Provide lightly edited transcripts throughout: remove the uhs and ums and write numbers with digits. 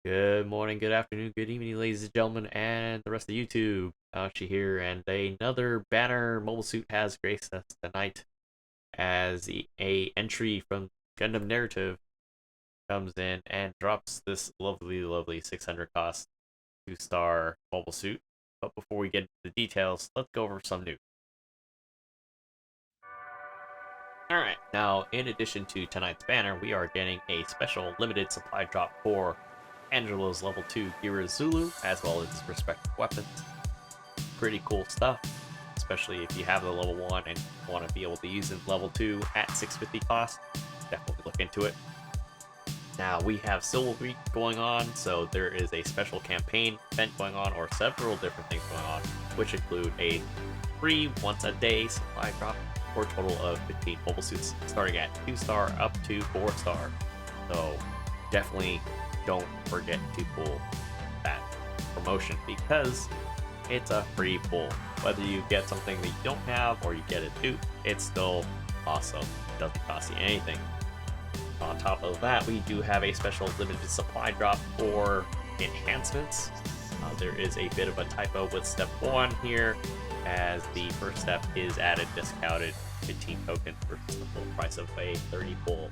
Good morning, good afternoon, good evening, ladies and gentlemen, and the rest of YouTube. Archie here, and another banner mobile suit has graced us tonight as a entry from Gundam Narrative comes in and drops this lovely 600 cost 2-star mobile suit. But before we get into the details, let's go over some news. Alright, now in addition to tonight's banner, we are getting a special limited supply drop for Angelo's level 2 Geara Zulu, as well as his respective weapons. Pretty cool stuff, especially if you have the level 1 and want to be able to use it level 2 at 650 cost. Definitely look into it. Now, we have Civil Week going on, so there is a special campaign event going on, or several different things going on, which include a free once-a-day supply drop for a total of 15 mobile suits, starting at 2-star up to 4-star. So, definitely don't forget to pull that promotion because it's a free pull. Whether you get something that you don't have or you get it too, it's still awesome. It doesn't cost you anything. On top of that, we do have a special limited supply drop for enhancements. There is a bit of a typo with step 1 here, as the first step is added discounted 15 tokens versus the full price of a 30 pull.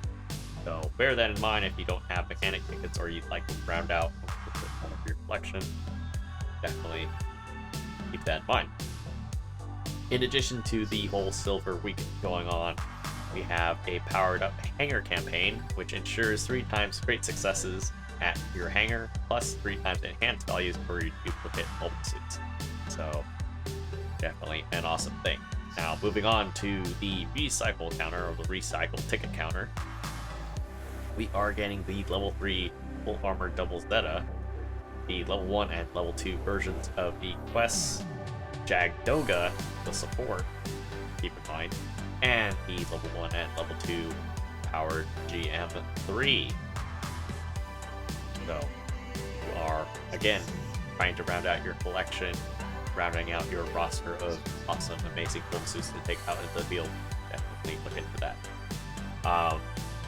So bear that in mind if you don't have mechanic tickets or you'd like to round out one of your collection. Definitely keep that in mind. In addition to the whole Silver Week going on, we have a powered up hangar campaign, which ensures 3 times great successes at your hangar, plus 3 times enhanced values for your duplicate mobile suits. So definitely an awesome thing. Now moving on to the recycle counter, or the recycle ticket counter. We are getting the level 3 full armor double Zeta, the level 1 and level 2 versions of the Quest Jagdoga, the support, keep in mind, and the level 1 and level 2 powered GM3. So, you are, again, trying to round out your collection, rounding out your roster of awesome, amazing mobile suits to take out into the field. Definitely look into that.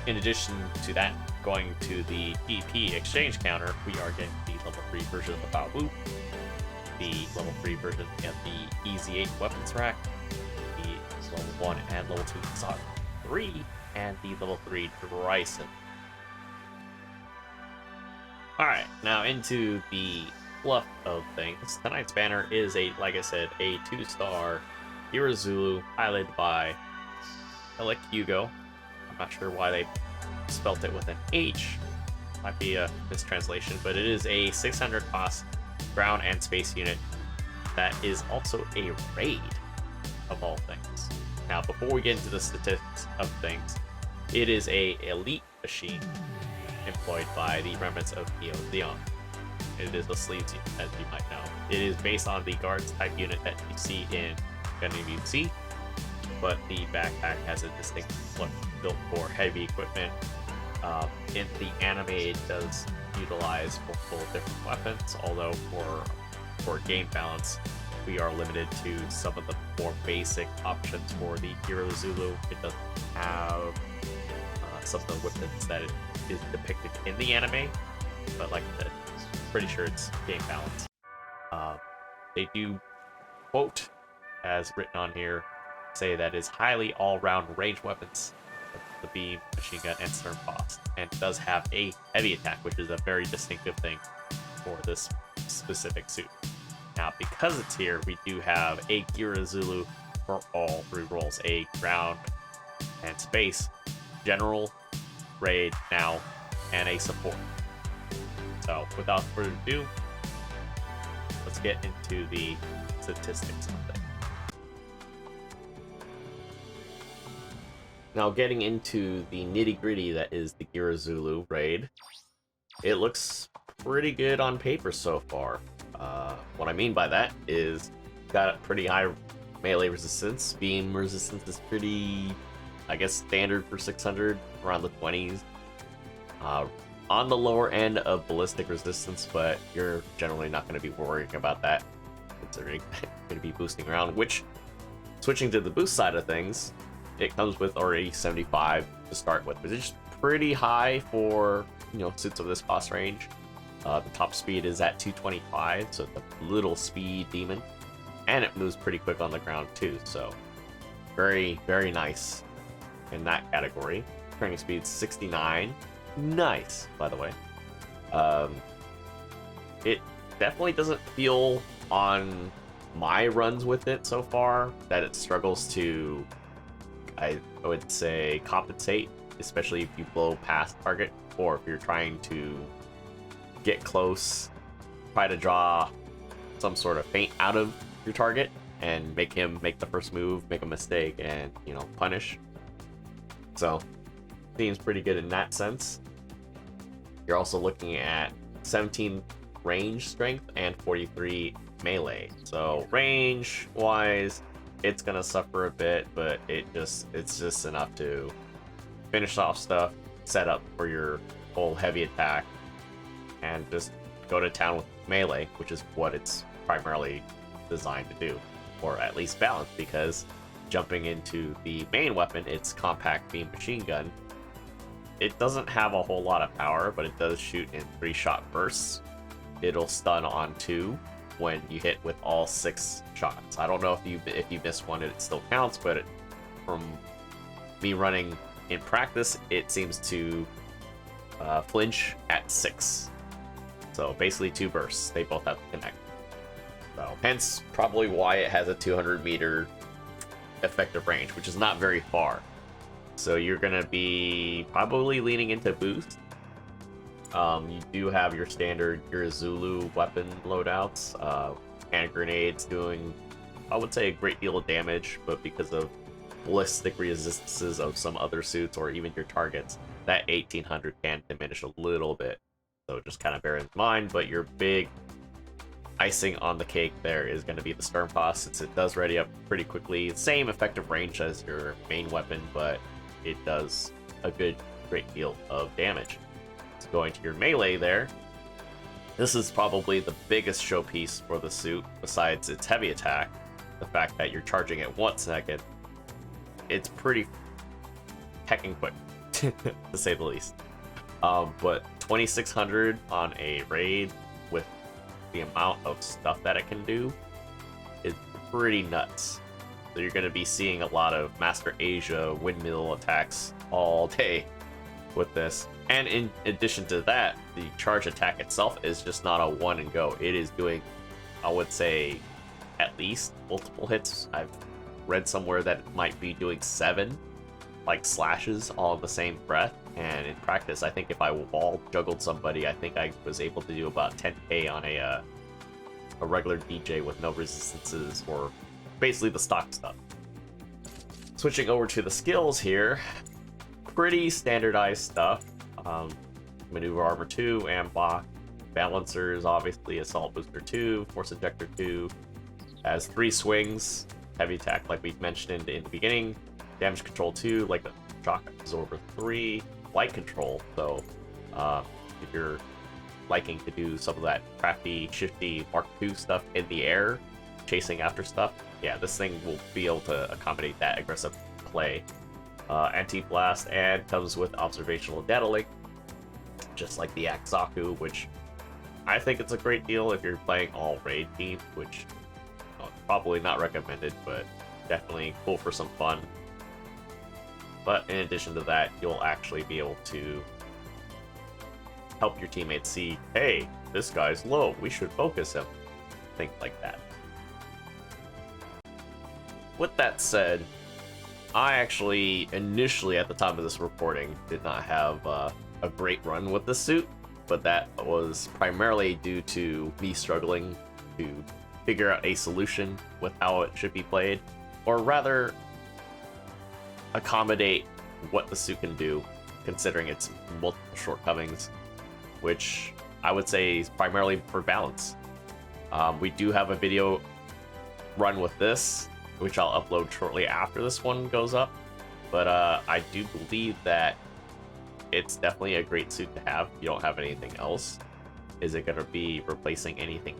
In addition to that, going to the DP exchange counter, we are getting the level 3 version of the Baobu, the level 3 version of the Easy 8 weapons rack, the level 1 and level 2 Exotic 3, and the level 3 Dryson. Alright, now into the fluff of things. Tonight's banner is like I said, a 2-star Geara Zulu, highlighted by Ellic Hugo. I'm not sure why they spelt it with an H. Might be a mistranslation, but it is a 600 cost ground and space unit that is also a raid, of all things. Now, before we get into the statistics of things, it is a elite machine employed by the remnants of Neo Zeon. It is a sleeves unit, as you might know. It is based on the guards type unit that you see in Gundam NT, but the backpack has a distinct look built for heavy equipment. In the anime, it does utilize multiple different weapons, although for game balance, we are limited to some of the more basic options for the Geara Zulu. It doesn't have some of the weapons that it is depicted in the anime, but like I said, pretty sure it's game balance. They do quote, as written on here, say that it's highly all-round range weapons, the beam, machine gun, and stern boss, and it does have a heavy attack, which is a very distinctive thing for this specific suit. Now, because it's here, we do have a Geara Zulu for all 3 roles: a ground and space, general, raid, now, and a support. So, without further ado, let's get into the statistics of things. Now, getting into the nitty-gritty that is the Geara Zulu raid, it looks pretty good on paper so far. What I mean by that is got a pretty high melee resistance. Beam resistance is pretty, I guess, standard for 600, around the 20s. On the lower end of ballistic resistance, but you're generally not going to be worrying about that, considering you're going to be boosting around, which, switching to the boost side of things, it comes with already 75 to start with, which is pretty high for, suits of this cost range. The top speed is at 225, so it's a little speed demon. And it moves pretty quick on the ground too, so very, very nice in that category. Turning speed 69. Nice, by the way. It definitely doesn't feel on my runs with it so far that it struggles to, I would say, compensate, especially if you blow past target, or if you're trying to get close, try to draw some sort of feint out of your target and make him make the first move, make a mistake, and, you know, punish. So seems pretty good in that sense. You're also looking at 17 range strength and 43 melee. So range wise, it's gonna suffer a bit, but it's just enough to finish off stuff, set up for your whole heavy attack, and just go to town with melee, which is what it's primarily designed to do, or at least balance, because jumping into the main weapon, it's compact beam machine gun. It doesn't have a whole lot of power, but it does shoot in 3-shot bursts. It'll stun on 2 when you hit with all 6 shots. I don't know if you miss one, it still counts, but from me running in practice, it seems to flinch at 6. So basically 2 bursts. They both have to connect. So hence probably why it has a 200-meter effective range, which is not very far. So you're gonna be probably leaning into boost. You do have your standard Geara Zulu weapon loadouts, hand grenades doing, I would say, a great deal of damage, but because of ballistic resistances of some other suits or even your targets, that 1800 can diminish a little bit. So just kind of bear in mind, but your big icing on the cake there is going to be the Sternpass, since it does ready up pretty quickly. Same effective range as your main weapon, but it does a great deal of damage. So going to your melee there, this is probably the biggest showpiece for the suit, besides its heavy attack. The fact that you're charging at 1 second, it's pretty heckin' quick, to say the least. But 2600 on a raid with the amount of stuff that it can do is pretty nuts. So you're going to be seeing a lot of Master Asia windmill attacks all day with this. And in addition to that, the charge attack itself is just not a one and go. It is doing, I would say, at least multiple hits. I've read somewhere that it might be doing 7 like slashes all in the same breath. And in practice, I think if I wall juggled somebody, I think I was able to do about 10k on a regular DJ with no resistances, or basically the stock stuff. Switching over to the skills here, pretty standardized stuff. Maneuver Armor 2, Amblock, Balancers, obviously Assault Booster 2, Force Injector 2, has 3 swings, heavy attack like we mentioned in the beginning, Damage Control 2, like the Shock Absorber 3, Light Control, so if you're liking to do some of that crafty, shifty Mark II stuff in the air, chasing after stuff, yeah, this thing will be able to accommodate that aggressive play. Anti-blast, and comes with observational data link, just like the Akzaku, which I think it's a great deal if you're playing all raid teams, which probably not recommended, but definitely cool for some fun. But in addition to that, you'll actually be able to help your teammates see, hey, this guy's low, we should focus him. Things like that. With that said, I actually, initially at the time of this recording, did not have a great run with this suit, but that was primarily due to me struggling to figure out a solution with how it should be played, or rather, accommodate what the suit can do, considering its multiple shortcomings, which I would say is primarily for balance. We do have a video run with this, which I'll upload shortly after this one goes up, but I do believe that it's definitely a great suit to have if you don't have anything else. Is it going to be replacing anything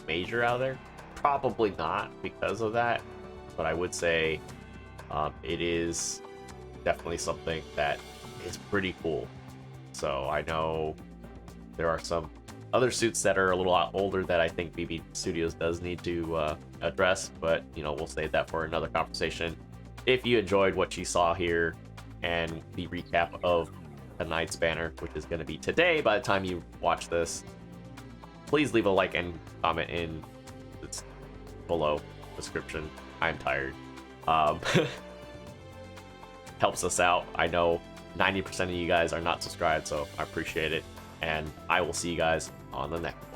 major out there? Probably not because of that, but I would say it is definitely something that is pretty cool. So I know there are some other suits that are a little older that I think BB Studios does need to address, but you know, we'll save that for another conversation. If you enjoyed what you saw here and the recap of tonight's banner, which is going to be today by the time you watch this, please leave a like and comment in the below description. I'm tired. Helps us out. I know 90% of you guys are not subscribed, so I appreciate it. And I will see you guys on the next.